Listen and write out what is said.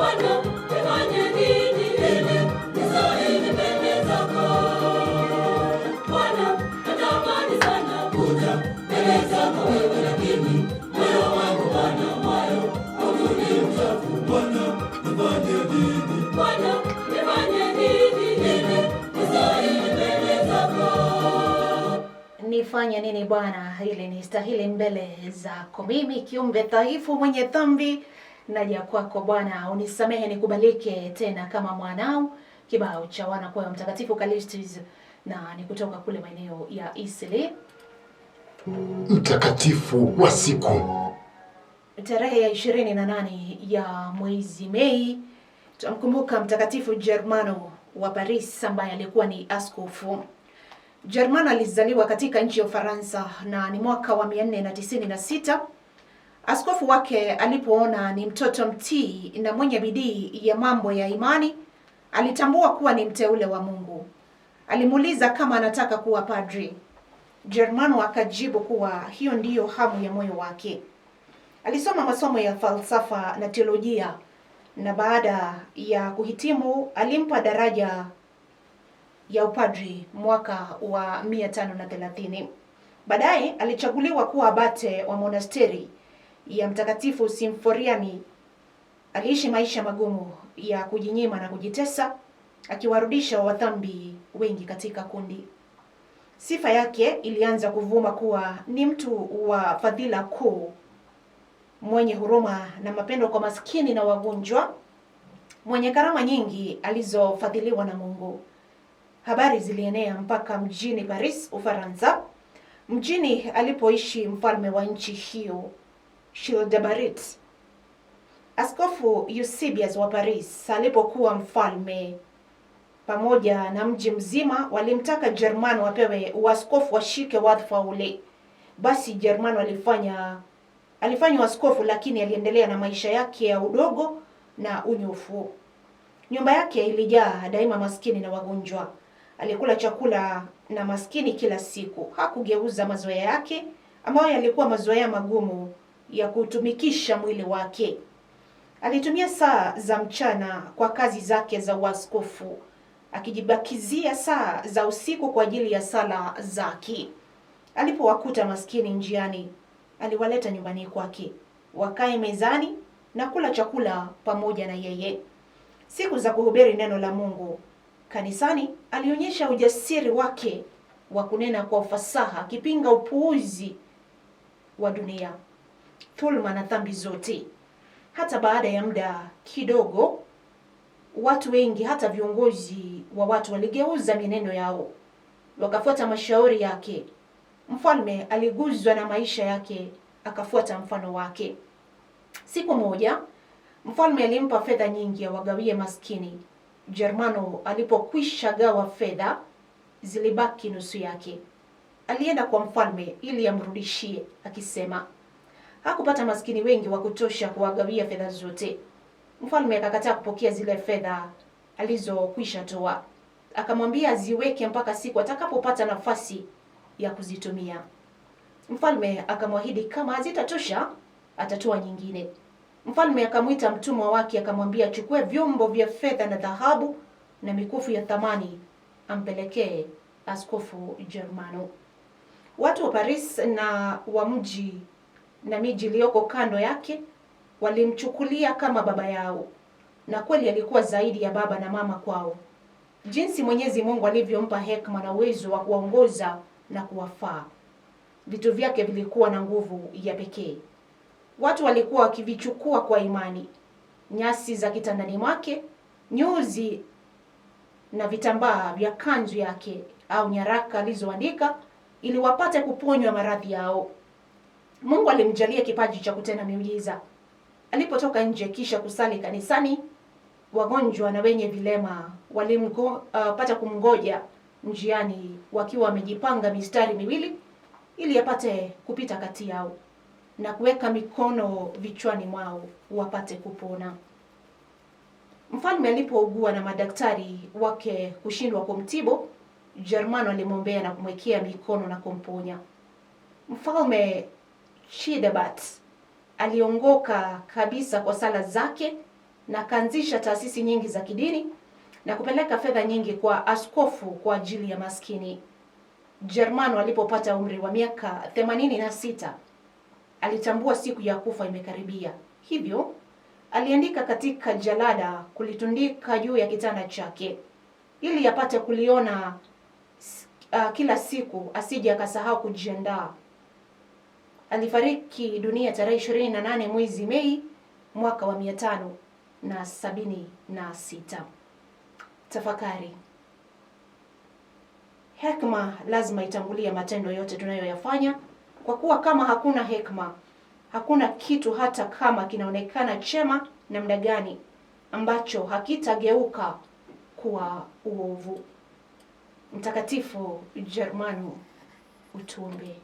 Bwana, nifanye nini ili nisaini mbele zako? Bwana, natamani sana kuja mbele zako wewe, lakini moyo wangu Bwana, moyo wangu ni mchafu. Bwana, nifanye nini? Bwana, nifanye nini ili nisaini mbele zako? Nifanye nini Bwana ili nistahili mbele zako? Mimi kiumbe dhaifu mwenye dhambi naja kwako Bwana, unisamehe nikubalike tena kama mwanao. Kibao cha wana kwa Mtakatifu Callistus na ni kutoka kule maeneo ya Eastleigh. Mtakatifu wa siku. Tarehe ya 28 ya mwezi Mei tunamkumbuka Mtakatifu Germano wa Paris ambaye alikuwa ni askofu. Germano alizaliwa katika nchi ya Ufaransa na ni mwaka wa 496. Askofu wake alipoona ni mtoto mtii na mwenye bidii ya mambo ya imani, alitambua kuwa ni mteule wa Mungu. Alimuuliza kama anataka kuwa padri. Germano akajibu kuwa hiyo ndiyo hamu ya moyo wake. Alisoma masomo ya falsafa na teolojia na baada ya kuhitimu alimpa daraja ya upadri mwaka wa 530. Baadaye alichaguliwa kuwa abate wa monasteri ya Mtakatifu Simforiani. Aliishi maisha magumu ya kujinyima na kujitesa, akiwarudisha wadhambi wengi katika kundi. Sifa yake ilianza kuvuma kuwa ni mtu wa fadhila kuu, mwenye huruma na mapendo kwa maskini na wagonjwa, mwenye karama nyingi alizofadhiliwa na Mungu. Habari zilienea mpaka mjini Paris, Ufaransa, mjini alipoishi mfalme wa nchi hiyo, Childebarit. Askofu Eusebius wa Paris alipokuwa mfalme, pamoja na mji mzima walimtaka Germano apewe uaskofu, washike wadhifa ule. Basi Germano alifanywa askofu, lakini aliendelea na maisha yake ya udogo na unyofu. Nyumba yake ilijaa daima maskini na wagonjwa. Alikula chakula na maskini kila siku. Hakugeuza mazoea yake ambayo yalikuwa mazoea magumu ya kutumikisha mwili wake. Alitumia saa za mchana kwa kazi zake za uaskofu, akijibakizia saa za usiku kwa ajili ya sala zake. Alipowakuta maskini njiani, aliwaleta nyumbani kwake, wakae mezani na kula chakula pamoja na yeye. Siku za kuhubiri neno la Mungu kanisani, alionyesha ujasiri wake wa kunena kwa ufasaha, akipinga upuuzi wa dunia, dhulma na dhambi zote. Hata baada ya muda kidogo, watu wengi, hata viongozi wa watu, waligeuza mienendo yao, wakafuata mashauri yake. Mfalme aliguzwa na maisha yake, akafuata mfano wake. Siku moja, mfalme alimpa fedha nyingi awagawie maskini. Germano alipokwisha gawa fedha, zilibaki nusu yake. Alienda kwa mfalme ili amrudishie, akisema hakupata maskini wengi wa kutosha kuwagawia fedha zote. Mfalme akakataa kupokea zile fedha alizokwisha toa. Akamwambia aziweke mpaka siku atakapopata nafasi ya kuzitumia. Mfalme akamwahidi kama hazitatosha atatoa nyingine. Mfalme akamwita mtumwa wake, akamwambia achukue vyombo vya fedha na dhahabu na mikufu ya thamani ampelekee askofu Germano. Watu wa Paris na wa mji na miji iliyoko kando yake walimchukulia kama baba yao, na kweli alikuwa zaidi ya baba na mama kwao. Jinsi Mwenyezi Mungu alivyompa hekima na uwezo wa kuongoza na kuwafaa. Vitu vyake vilikuwa na nguvu ya pekee. Watu walikuwa wakivichukua kwa imani. Nyasi za kitandani mwake, nyuzi na vitambaa vya kanzu yake au nyaraka alizoandika ili wapate kuponywa maradhi yao. Mungu alimjalia kipaji cha kutenda miujiza. Alipotoka nje kisha kusali kanisani, wagonjwa na wenye vilema pata kumngoja njiani wakiwa wamejipanga mistari miwili ili apate kupita kati yao na kuweka mikono vichwani mwao wapate kupona. Mfalme alipougua na madaktari wake kushindwa kumtibu, Germano alimwombea na kumwekea mikono na kumponya. Mfalme Childeberht aliongoka kabisa kwa sala zake na kaanzisha taasisi nyingi za kidini na kupeleka fedha nyingi kwa askofu kwa ajili ya maskini. Germano alipopata umri wa miaka 86 alitambua siku ya kufa imekaribia. Hivyo aliandika katika jalada kulitundika juu ya kitanda chake ili apate kuliona kila siku, asije akasahau kujiandaa. Alifariki dunia tarehe 28 mwezi Mei mwaka wa 576. Tafakari. Hekima lazima itangulie matendo yote tunayoyafanya, kwa kuwa kama hakuna hekima, hakuna kitu hata kama kinaonekana chema namna gani ambacho hakitageuka kuwa uovu. Mtakatifu Germano, utuombee.